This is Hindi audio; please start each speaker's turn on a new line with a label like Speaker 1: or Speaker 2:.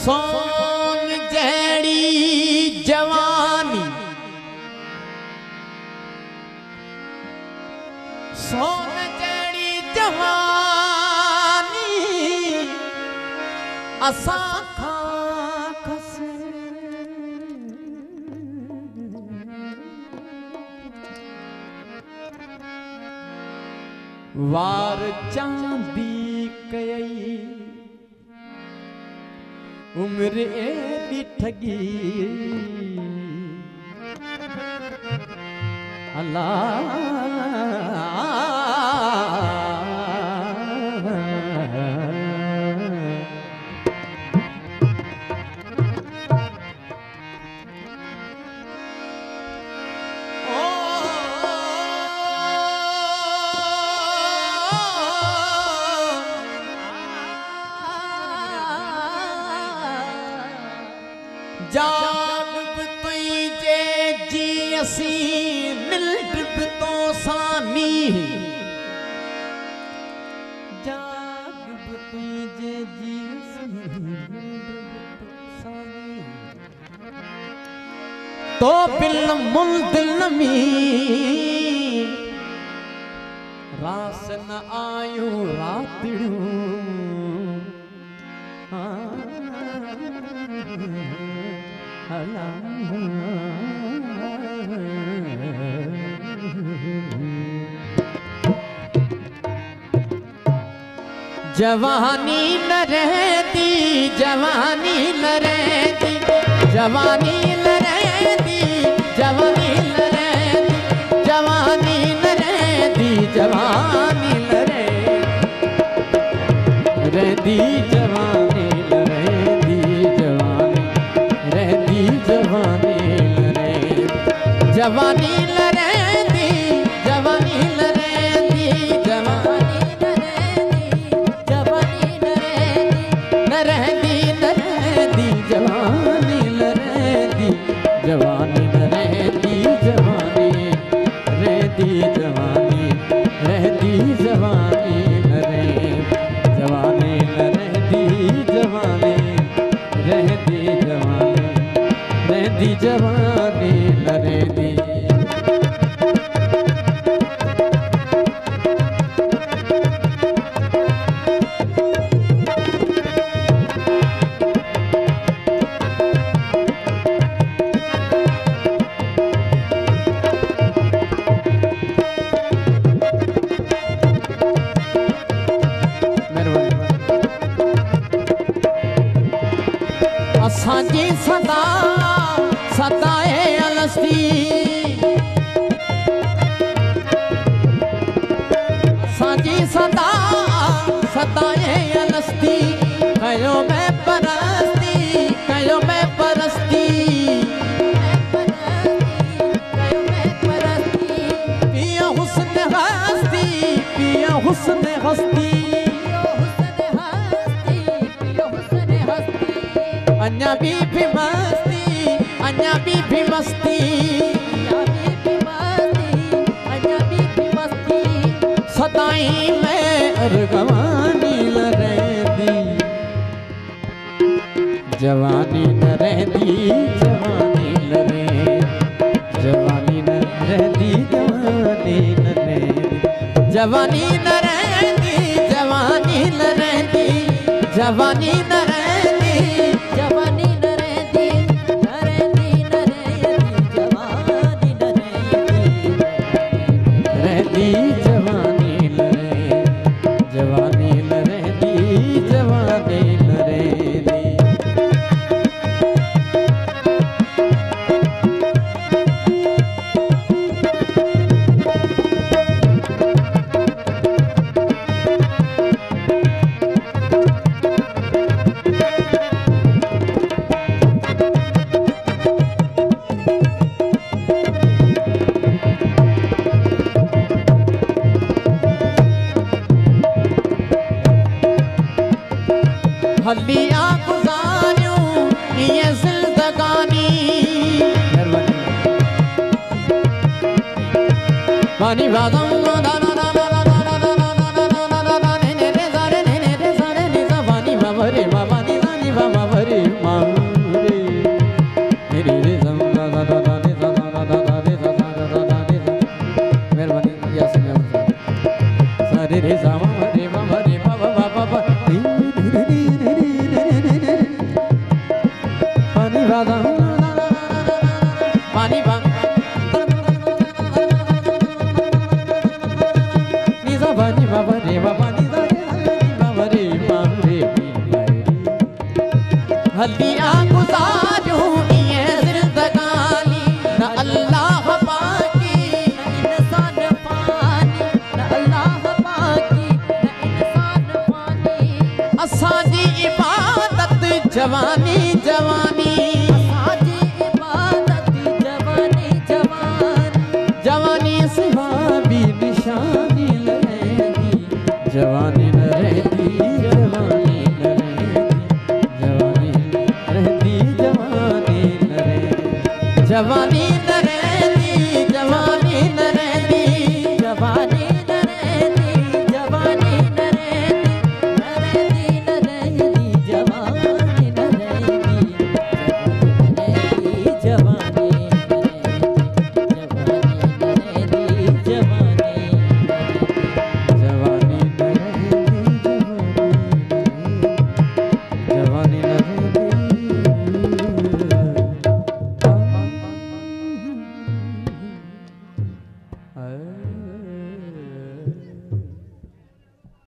Speaker 1: सोन जड़ी जवानी, सोन जड़ी जवानी असा खाखस वार चांदी कई उम्र एडी ठगी अल्लाह जाग तुई जे जी असी मिल्ट तो सानी जाग तुई जे जी असी मिल्ट तो सानी तो बिल मुल दिल नमी रास न आयो रातड़ू जवानी न रहती, जवानी न रहती, जवानी न रहती, जवानी न रहती, जवानी न रहती, जवानी न रहती, जवानी न रहती, जवानी रहती, जवानी न रहती, जवानी न रहती, जवानी न रहती, जवानी जवानी न रहती, जवानी रहती, जवानी रहती, जवानी न रहती, जवानी न रहती, जवानी रहती, जवानी रहती, जवानी न रहती। असांजी सदा सदाए अलस्ती, असांजी सदा सदाए अलस्ती, कयो मैं परस्ती, कयो मैं परस्ती, कयो मैं परस्ती, पिया हुस्न हस्ती, पिया हुस्न हस्ती, अन्या भी मस्ती, अन्या भी मस्ती, अन्या भी मस्ती, सदाई में अरगवानी न रहती, जवानी न रहती, जवानी न रहती, जवानी न रहती, जवानी न रहती, जवानी न रहती, जवानी न रहती, जवानी न रहती, जवानी न रहती, न रहती, न रहती, जवानी न रहती, रहती, जवानी न रहती, जवानी न रहती, जवानी न रहती। पानी बादम हल्दियां गुजारूं ये जिंदगानी न अल्लाह पाकी न इंसान पानी न अल्लाह पाकी न इंसान पानी असांजी इबादत जवानी जवानी असांजी इबादत जवानी जवानी जवानी सिवा भी निशानी लहंदी जवानी न रहती जवानी जवानी